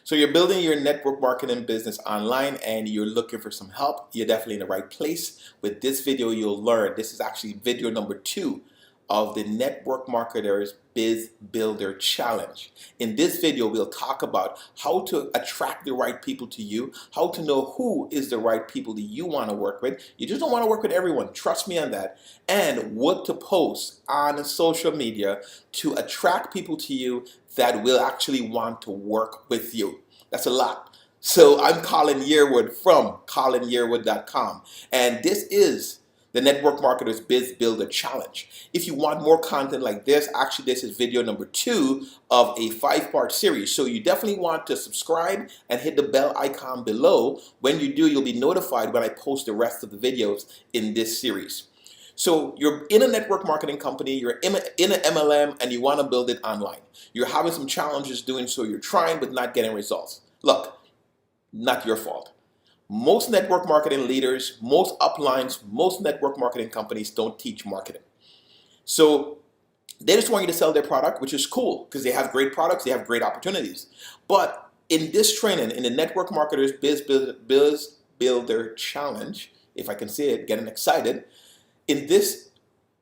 So you're building your network marketing business online and you're looking for some help, you're definitely in the right place. With this video, you'll learn. This is actually video number 2 of the Network Marketers Biz Builder Challenge. In this video, we'll talk about how to attract the right people to you, how to know who is the right people that you want to work with. You just don't want to work with everyone, trust me on that. And what to post on social media to attract people to you that will actually want to work with you. That's a lot. So I'm Colin Yearwood from colinyearwood.com, and this is the Network Marketers Biz Builder Challenge. If you want more content like this, actually this is video number 2 of a 5-part series. So you definitely want to subscribe and hit the bell icon below. When you do, you'll be notified when I post the rest of the videos in this series. So you're in a network marketing company, you're in an MLM, and you want to build it online. You're having some challenges doing so, you're trying but not getting results. Look, not your fault. Most network marketing leaders, most uplines, most network marketing companies don't teach marketing. So they just want you to sell their product, which is cool because they have great products, they have great opportunities. But in this training, in the Network Marketers Biz Builder Challenge, if I can say it, getting excited, in this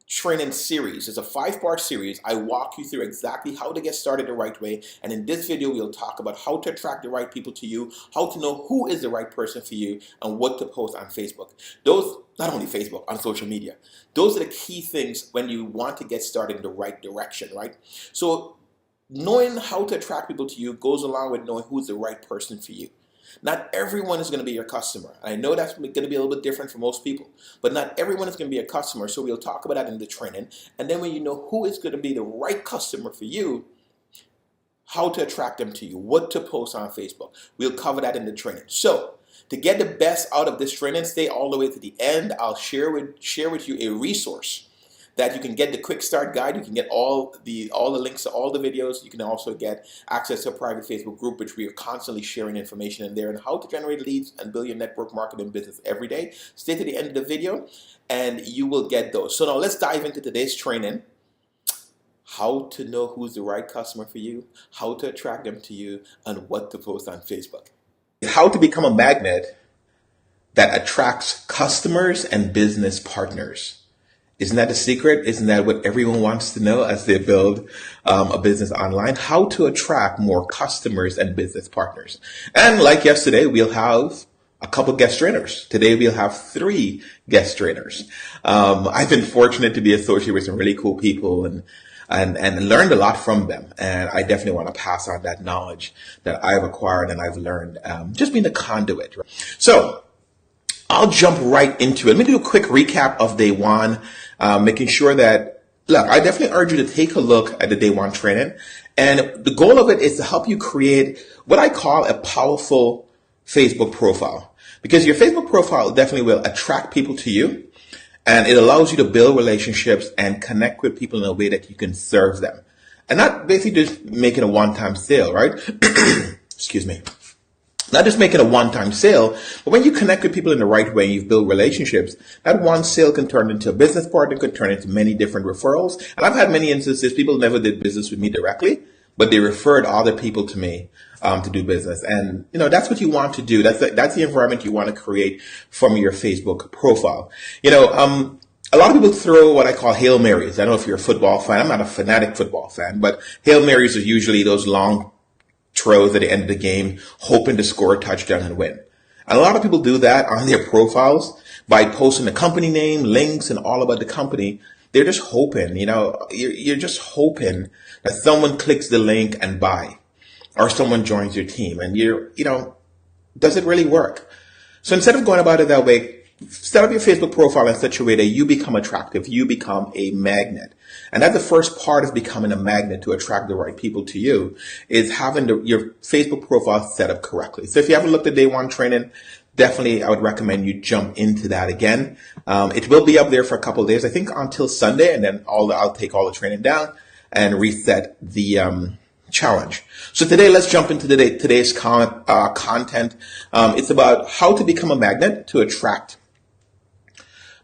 training series, it's a 5-part series, I walk you through exactly how to get started the right way. And in this video, we'll talk about how to attract the right people to you, how to know who is the right person for you, and what to post on Facebook. Those, not only Facebook, on social media. Those are the key things when you want to get started in the right direction, right? So knowing how to attract people to you goes along with knowing who's the right person for you. Not everyone is going to be your customer. I know that's going to be a little bit different for most people, but not everyone is going to be a customer. So we'll talk about that in the training. And then when you know who is going to be the right customer for you, how to attract them to you, what to post on Facebook, we'll cover that in the training. So to get the best out of this training, stay all the way to the end. I'll share with you a resource that you can get the quick start guide. You can get all the links to all the videos. You can also get access to a private Facebook group, which we are constantly sharing information in there on how to generate leads and build your network marketing business every day. Stay to the end of the video and you will get those. So now let's dive into today's training. How to know who's the right customer for you, how to attract them to you, and what to post on Facebook. How to become a magnet that attracts customers and business partners. Isn't that the secret? Isn't that what everyone wants to know as they build a business online? How to attract more customers and business partners. And like yesterday, we'll have a couple guest trainers. Today, we'll have 3 guest trainers. I've been fortunate to be associated with some really cool people and learned a lot from them. And I definitely want to pass on that knowledge that I've acquired and I've learned just being a conduit. Right? So I'll jump right into it. Let me do a quick recap of day 1. Making sure that, look, I definitely urge you to take a look at the day 1 training. And the goal of it is to help you create what I call a powerful Facebook profile. Because your Facebook profile definitely will attract people to you. And it allows you to build relationships and connect with people in a way that you can serve them. And not basically just making a one-time sale, right? Excuse me. Not just making a one-time sale, but when you connect with people in the right way and you've built relationships, that one sale can turn into a business partner, can turn into many different referrals. And I've had many instances, people never did business with me directly, but they referred other people to me to do business. And, you know, that's what you want to do. That's the environment you want to create from your Facebook profile. You know, a lot of people throw what I call Hail Marys. I don't know if you're a football fan. I'm not a fanatic football fan, but Hail Marys are usually those long throws at the end of the game, hoping to score a touchdown and win. And a lot of people do that on their profiles by posting the company name, links, and all about the company. They're just hoping, you know, you're just hoping that someone clicks the link and buy, or someone joins your team. And does it really work? So instead of going about it that way, set up your Facebook profile in such a way that you become attractive, you become a magnet. And that's the first part of becoming a magnet to attract the right people to you, is having your Facebook profile set up correctly. So if you haven't looked at day 1 training, definitely I would recommend you jump into that again. It will be up there for a couple of days, I think until Sunday, and then I'll take all the training down and reset the challenge. So today, let's jump into today's content. It's about how to become a magnet to attract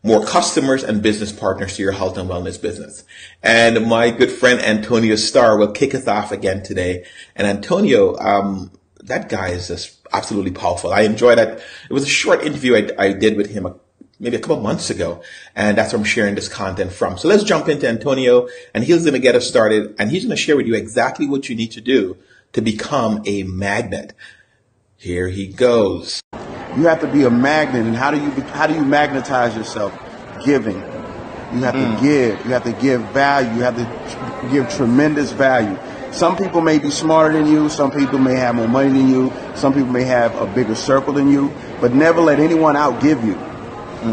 more customers and business partners to your health and wellness business. And my good friend Antonio Starr will kick us off again today. And Antonio that guy is just absolutely powerful. I enjoyed that. It was a short interview I did with him maybe a couple months ago, and that's where I'm sharing this content from. So let's jump into Antonio, and he's going to get us started, and he's going to share with you exactly what you need to do to become a magnet. Here he goes. You have to be a magnet, and how do you magnetize yourself? Giving. You have to give. You have to give value. You have to give tremendous value. Some people may be smarter than you. Some people may have more money than you. Some people may have a bigger circle than you. But never let anyone outgive you.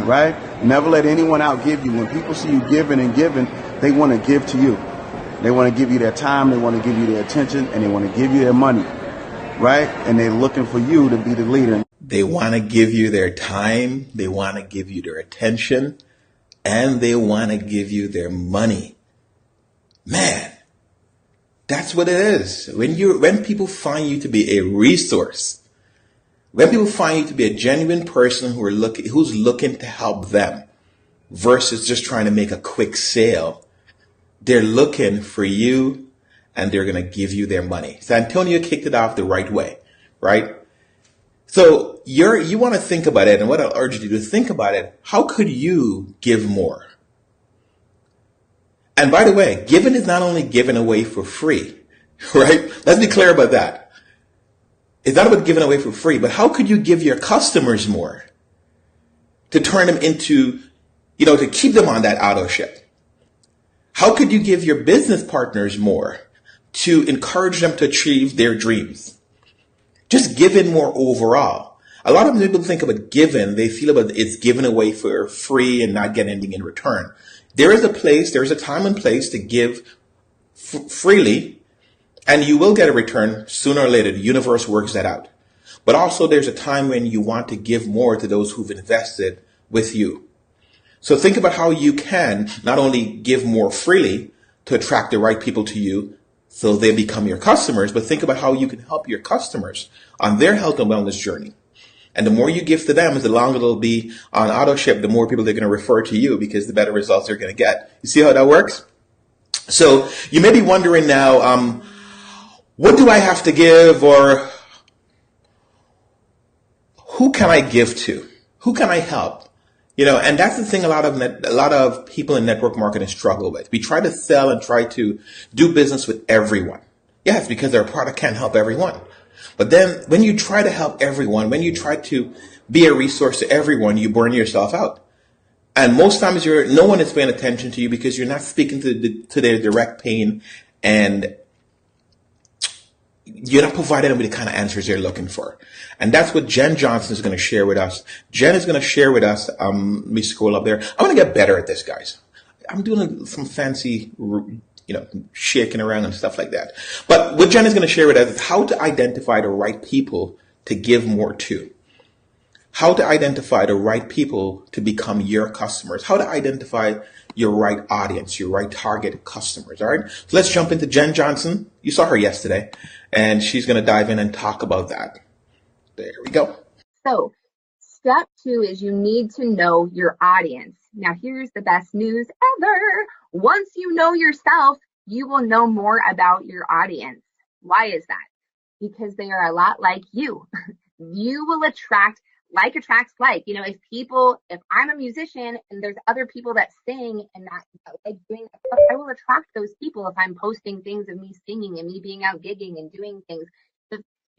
Right? Never let anyone outgive you. When people see you giving and giving, they want to give to you. They want to give you their time. They want to give you their attention, and they want to give you their money. Right? And they're looking for you to be the leader. They want to give you their time. They want to give you their attention. And they want to give you their money. Man, that's what it is. When people find you to be a resource, when people find you to be a genuine person who's looking to help them versus just trying to make a quick sale, they're looking for you and they're going to give you their money. So Antonio kicked it off the right way, right? So you want to think about it, and what I'll urge you to think about it, how could you give more? And by the way, giving is not only given away for free, right? Let's be clear about that. It's not about giving away for free, but how could you give your customers more to turn them into, to keep them on that auto ship? How could you give your business partners more to encourage them to achieve their dreams? Just giving more overall. A lot of people think about giving, they feel about it's given away for free and not getting anything in return. There is a time and place to give freely, and you will get a return sooner or later. The universe works that out. But also there's a time when you want to give more to those who've invested with you. So think about how you can not only give more freely to attract the right people to you, so they become your customers, but think about how you can help your customers on their health and wellness journey. And the more you give to them, the longer they'll be on auto ship, the more people they're going to refer to you, because the better results they're going to get. You see how that works? So you may be wondering now, what do I have to give, or who can I give to? Who can I help? And that's the thing a lot of people in network marketing struggle with. We try to sell and try to do business with everyone. Yes, because our product can't help everyone. But then when you try to help everyone, when you try to be a resource to everyone, you burn yourself out. And most times no one is paying attention to you because you're not speaking to their direct pain, and you're not providing them with the kind of answers they're looking for. And that's what Jen Johnson is going to share with us. Jen is going to share with us, let me scroll up there. I want to get better at this, guys. I'm doing some fancy, shaking around and stuff like that. But what Jen is going to share with us is how to identify the right people to give more to. How to identify the right people to become your customers. How to identify your right audience, your right target customers. All right. So let's jump into Jen Johnson. You saw her yesterday, and she's going to dive in and talk about that. There we go. So step 2 is you need to know your audience. Now, here's the best news ever. Once you know yourself, you will know more about your audience. Why is that? Because they are a lot like you. You will attract like attracts like. If I'm a musician and there's other people that sing and that like doing that stuff, I will attract those people if I'm posting things of me singing and me being out gigging and doing things.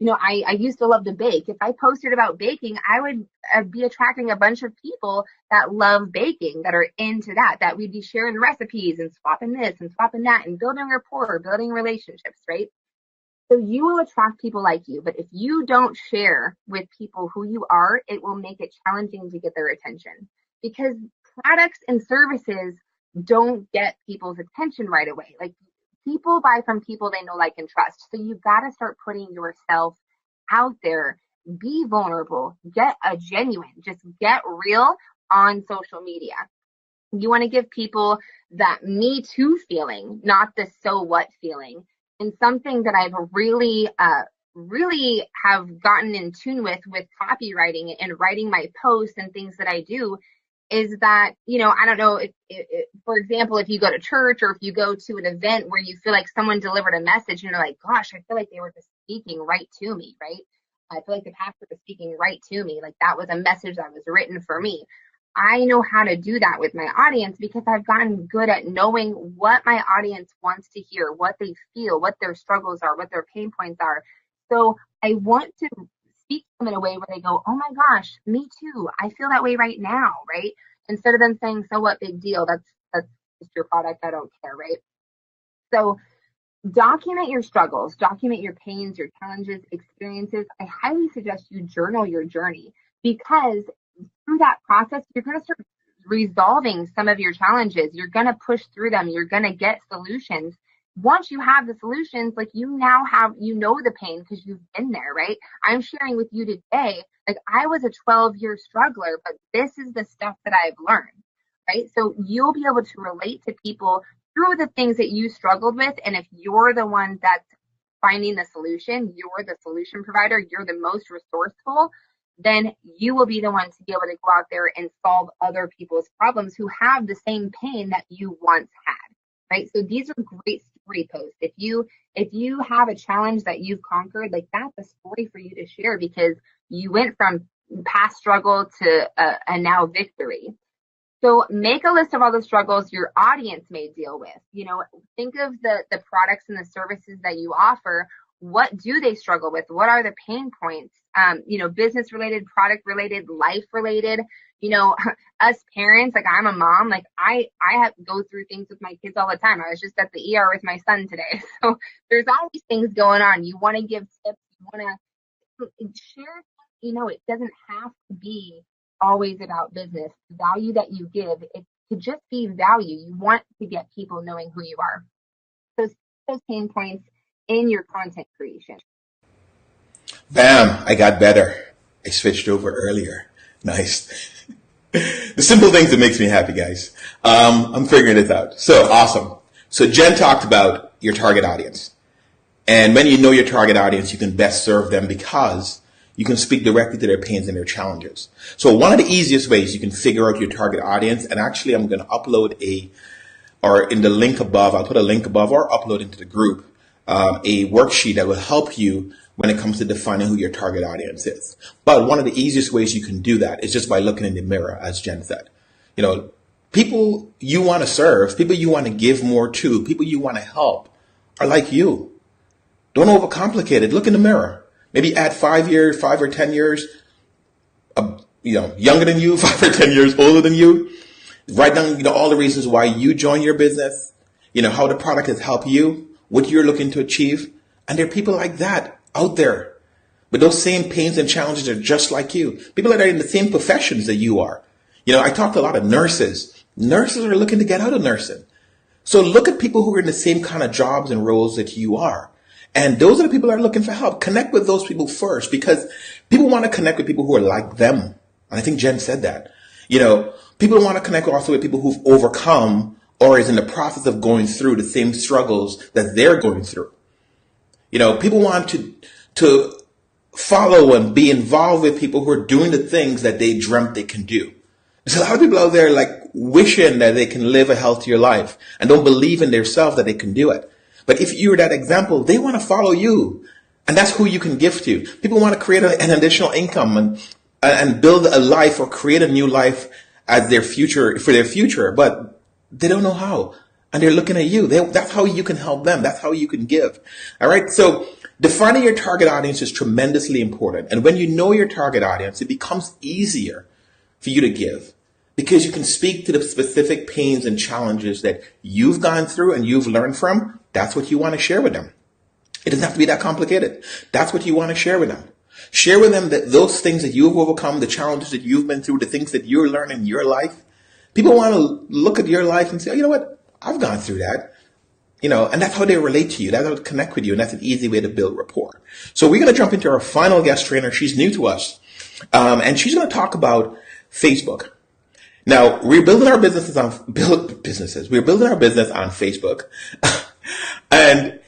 I used to love to bake. If I posted about baking, I would be attracting a bunch of people that love baking, that are into that we'd be sharing recipes and swapping this and swapping that and building rapport, building relationships, right? So you will attract people like you, but if you don't share with people who you are, it will make it challenging to get their attention, because products and services don't get people's attention right away. Like, people buy from people they know, like, and trust. So you got to start putting yourself out there. Be vulnerable. Get real on social media. You want to give people that me too feeling, not the so what feeling. And something that I've really have gotten in tune with copywriting and writing my posts and things that I do is that, I don't know if for example, if you go to church or if you go to an event where you feel like someone delivered a message and you're like, gosh, I feel like they were just speaking right to me, right? I feel like the pastor was speaking right to me. Like that was a message that was written for me. I know how to do that with my audience because I've gotten good at knowing what my audience wants to hear, what they feel, what their struggles are, what their pain points are. So I want to speak to them in a way where they go, oh my gosh, me too. I feel that way right now, right? Instead of them saying, so what, big deal? That's just your product. I don't care, right? So document your struggles, document your pains, your challenges, experiences. I highly suggest you journal your journey because through that process, you're going to start resolving some of your challenges. You're going to push through them. You're going to get solutions. Once you have the solutions, like you now have, you know, the pain because you've been there, right? I'm sharing with you today, like I was a 12-year struggler, but this is the stuff that I've learned, right? So you'll be able to relate to people through the things that you struggled with. And if you're the one that's finding the solution, you're the solution provider, you're the most resourceful, then you will be the one to be able to go out there and solve other people's problems who have the same pain that you once had, right? So these are great story posts. If you have a challenge that you've conquered, like that's a story for you to share because you went from past struggle to a now victory. So make a list of all the struggles your audience may deal with. You know, think of the products and the services that you offer. What do they struggle with? What are the pain points? You know, business related, product related, life related. You know, us parents, like I'm a mom, like I have to go through things with my kids all the time. I was just at the ER with my son today. So there's always things going on. You want to give tips, you want to share, you know, it doesn't have to be always about business. The value that you give, it could just be value. You want to get people knowing who you are. So those pain points in your content creation. Bam, I got better. I switched over earlier. Nice. The simple things that makes me happy, guys. I'm figuring this out. So awesome. So Jen talked about your target audience. And when you know your target audience, you can best serve them because you can speak directly to their pains and their challenges. So one of the easiest ways you can figure out your target audience, and actually I'm going to upload or in the link above, I'll put a link above or upload into the group, a worksheet that will help you when it comes to defining who your target audience is. But one of the easiest ways you can do that is just by looking in the mirror, as Jen said. You know, people you want to serve, people you want to give more to, people you want to help are like you. Don't overcomplicate it. Look in the mirror. Maybe add 5 or 10 years, younger than you, 5 or 10 years older than you. Write down, all the reasons why you join your business, how the product has helped you, what you're looking to achieve. And there are people like that out there. But those same pains and challenges are just like you. People that are in the same professions that you are. I talk to a lot of nurses. Nurses are looking to get out of nursing. So look at people who are in the same kind of jobs and roles that you are. And those are the people that are looking for help. Connect with those people first because people want to connect with people who are like them. And I think Jen said that. People want to connect also with people who've overcome or is in the process of going through the same struggles that they're going through. People want to follow and be involved with people who are doing the things that they dreamt they can do. There's a lot of people out there like wishing that they can live a healthier life and don't believe in themselves that they can do it. But if you're that example, they want to follow you. And that's who you can give to. People want to create an additional income and build a life or create a new life as for their future, but they don't know how. And they're looking at you. That's how you can help them. That's how you can give. All right. So defining your target audience is tremendously important. And when you know your target audience, it becomes easier for you to give because you can speak to the specific pains and challenges that you've gone through and you've learned from. That's what you want to share with them. It doesn't have to be that complicated. That's what you want to share with them. Share with them that those things that you've overcome, the challenges that you've been through, the things that you're learning in your life. People want to look at your life and say, oh, you know what? I've gone through that. And that's how they relate to you. That's how they connect with you. And that's an easy way to build rapport. So we're going to jump into our final guest trainer. She's new to us. And she's going to talk about Facebook. Now, we're building our businesses We're building our business on Facebook. And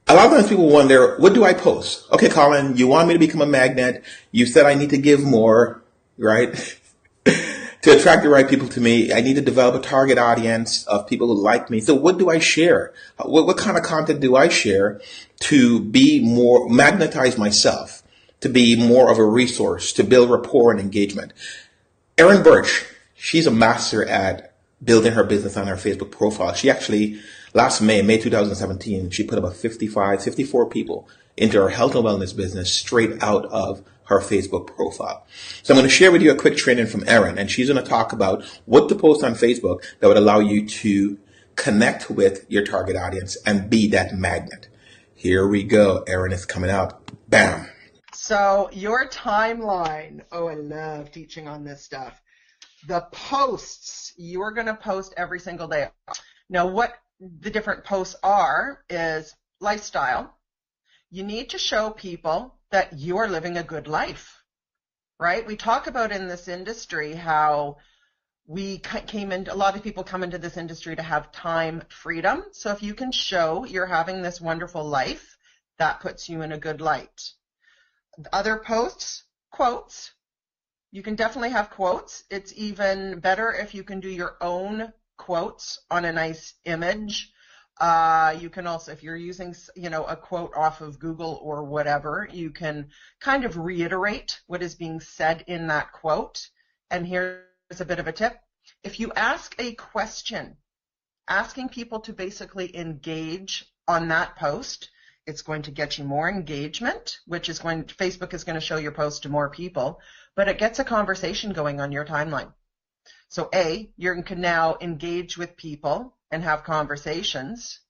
a lot of times people wonder, what do I post? Okay, Colin, you want me to become a magnet. You said I need to give more, right? To attract the right people to me, I need to develop a target audience of people who like me. So what do I share? What kind of content do I share to be more, magnetize myself, to be more of a resource, to build rapport and engagement? Erin Birch, she's a master at building her business on her Facebook profile. She actually, last May 2017, she put about 54 people into her health and wellness business straight out of her Facebook profile. So I'm going to share with you a quick training from Erin, and she's going to talk about what to post on Facebook that would allow you to connect with your target audience and be that magnet. Here we go. Erin is coming out. Bam. So your timeline. Oh, I love teaching on this stuff. The posts, you are going to post every single day. Now, what the different posts are is lifestyle. You need to show people that you are living a good life, right? We talk about in this industry how a lot of people come into this industry to have time freedom. So if you can show you're having this wonderful life, that puts you in a good light. Other posts, quotes. You can definitely have quotes. It's even better if you can do your own quotes on a nice image. You can also, if you're using, a quote off of Google or whatever, you can kind of reiterate what is being said in that quote. And here's a bit of a tip. If you ask a question, asking people to basically engage on that post, it's going to get you more engagement, Facebook is going to show your post to more people, but it gets a conversation going on your timeline. So A, you can now engage with people and have conversations.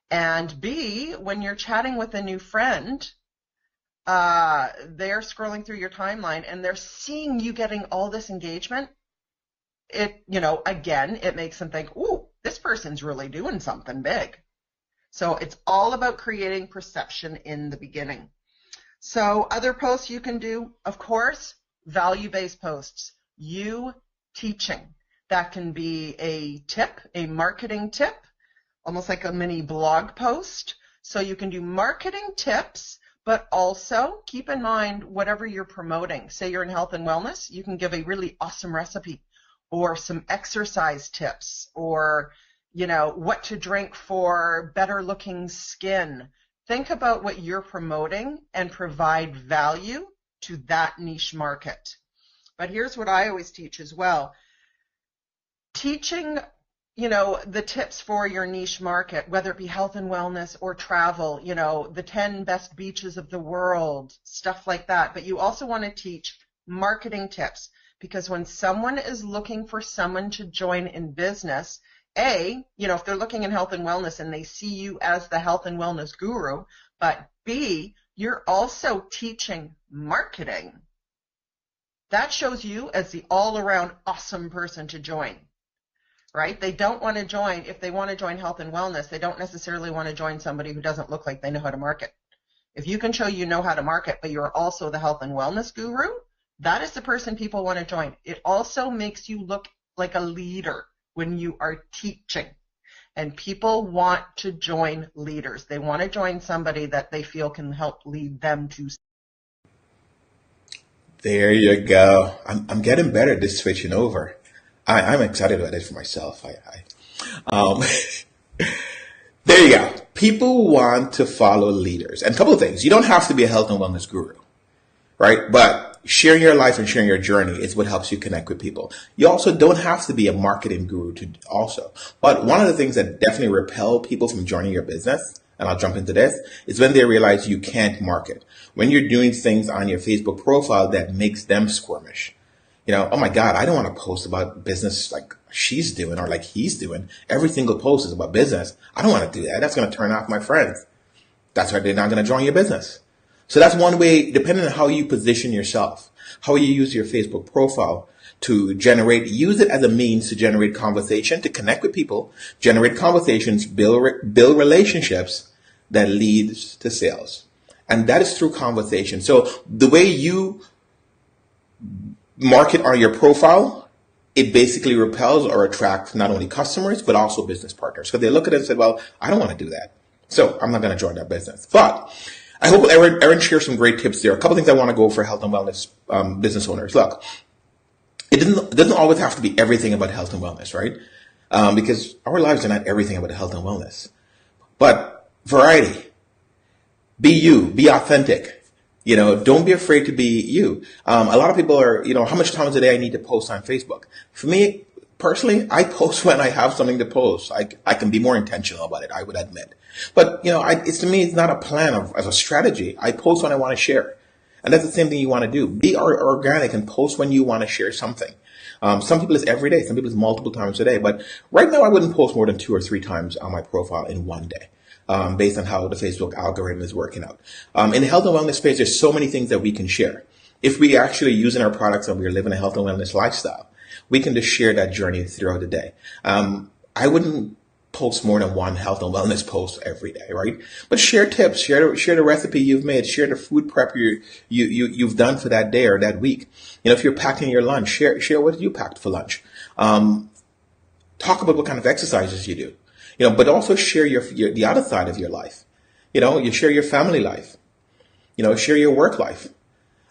And B, when you're chatting with a new friend, they're scrolling through your timeline and they're seeing you getting all this engagement. It makes them think, ooh, this person's really doing something big. So it's all about creating perception in the beginning. So other posts you can do, of course, value-based posts. You teaching. That can be a tip, a marketing tip, almost like a mini blog post. So you can do marketing tips, but also keep in mind whatever you're promoting. Say you're in health and wellness, you can give a really awesome recipe or some exercise tips or what to drink for better looking skin. Think about what you're promoting and provide value to that niche market. But here's what I always teach as well. Teaching, the tips for your niche market, whether it be health and wellness or travel, the 10 best beaches of the world, stuff like that. But you also want to teach marketing tips because when someone is looking for someone to join in business, if they're looking in health and wellness and they see you as the health and wellness guru, but B, you're also teaching marketing. That shows you as the all-around awesome person to join, right? They don't want to join, if they want to join health and wellness, they don't necessarily want to join somebody who doesn't look like they know how to market. If you can show you know how to market, but you're also the health and wellness guru, that is the person people want to join. It also makes you look like a leader when you are teaching. And people want to join leaders. They want to join somebody that they feel can help lead them to. There you go. I'm getting better at this switching over. I'm excited about it for myself. There you go. People want to follow leaders. And a couple of things. You don't have to be a health and wellness guru, right? But sharing your life and sharing your journey is what helps you connect with people. You also don't have to be a marketing guru to also. But one of the things that definitely repel people from joining your business, and I'll jump into this, is when they realize you can't market. When you're doing things on your Facebook profile that makes them squirmish. Oh my God, I don't want to post about business like she's doing or like he's doing. Every single post is about business. I don't want to do that. That's going to turn off my friends. That's why they're not going to join your business. So that's one way, depending on how you position yourself, how you use your Facebook profile to use it as a means to generate conversation, to connect with people, generate conversations, build relationships that leads to sales. And that is through conversation. So the way you market on your profile, it basically repels or attracts not only customers, but also business partners. Because they look at it and say, well, I don't want to do that. So I'm not going to join that business. But I hope Erin shares some great tips there. A couple things I want to go for health and wellness business owners. Look, It doesn't always have to be everything about health and wellness, right? Because our lives are not everything about health and wellness. But variety, be you, be authentic. Don't be afraid to be you. A lot of people are, how much times a day I need to post on Facebook. For me, personally, I post when I have something to post. I can be more intentional about it, I would admit. But, to me, it's not a plan as a strategy. I post when I want to share. And that's the same thing you want to do. Be organic and post when you want to share something. Some people it's every day. Some people it's multiple times a day. But right now, I wouldn't post more than 2 or 3 times on my profile in one day, based on how the Facebook algorithm is working out. In the health and wellness space, there's so many things that we can share. If we actually using our products and we're living a health and wellness lifestyle, we can just share that journey throughout the day. I wouldn't post more than one health and wellness post every day, right? But share tips, share the recipe you've made, share the food prep you've done for that day or that week. If you're packing your lunch, share what you packed for lunch. Talk about what kind of exercises you do, but also share the other side of your life. You share your family life, share your work life.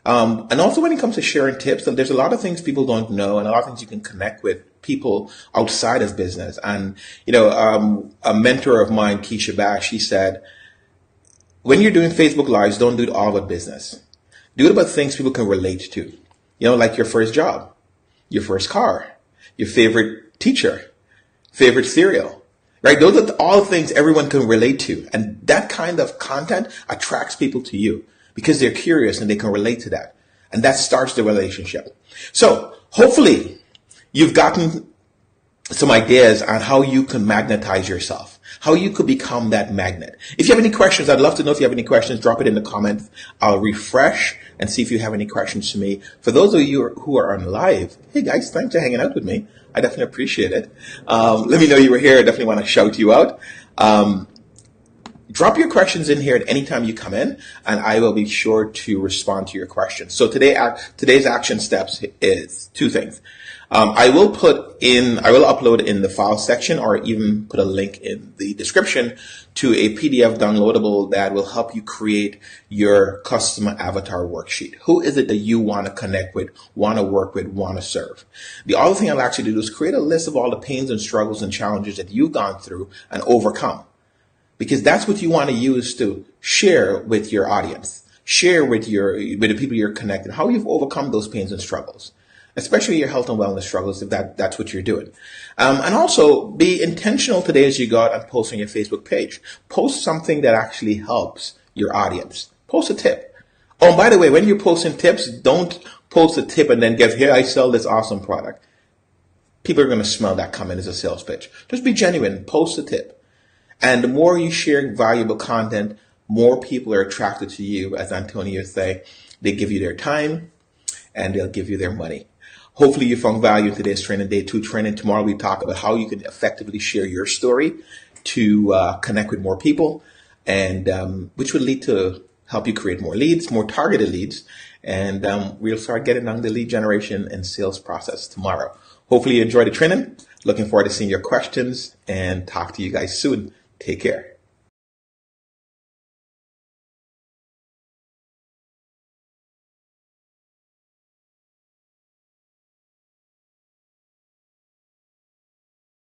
And also when it comes to sharing tips, there's a lot of things people don't know and a lot of things you can connect with people outside of business. And, a mentor of mine, Keisha Bash, she said, when you're doing Facebook Lives, don't do it all about business. Do it about things people can relate to, like your first job, your first car, your favorite teacher, favorite cereal, right? Those are all things everyone can relate to. And that kind of content attracts people to you, because they're curious and they can relate to that. And that starts the relationship. So hopefully you've gotten some ideas on how you can magnetize yourself, how you could become that magnet. If you have any questions, I'd love to know if you have any questions. Drop it in the comments. I'll refresh and see if you have any questions to me. For those of you who are on live, hey guys, thanks for hanging out with me. I definitely appreciate it. Let me know you were here. I definitely want to shout you out. Drop your questions in here at any time you come in, and I will be sure to respond to your questions. So today's action steps is 2 things. I will upload in the file section or even put a link in the description to a PDF downloadable that will help you create your customer avatar worksheet. Who is it that you want to connect with, want to work with, want to serve? The other thing I'll actually do is create a list of all the pains and struggles and challenges that you've gone through and overcome. Because that's what you want to use to share with your audience, share with the people you're connected, how you've overcome those pains and struggles, especially your health and wellness struggles, if that's what you're doing. And also be intentional today as you go out and post on your Facebook page. Post something that actually helps your audience. Post a tip. Oh, and by the way, when you're posting tips, don't post a tip and then give, here, I sell this awesome product. People are going to smell that comment as a sales pitch. Just be genuine. Post a tip. And the more you share valuable content, more people are attracted to you. As Antonio say, they give you their time and they'll give you their money. Hopefully you found value in today's training, day 2 training. Tomorrow we talk about how you can effectively share your story to connect with more people, and which will lead to help you create more leads, more targeted leads. And we'll start getting on the lead generation and sales process tomorrow. Hopefully you enjoyed the training. Looking forward to seeing your questions and talk to you guys soon. Take care.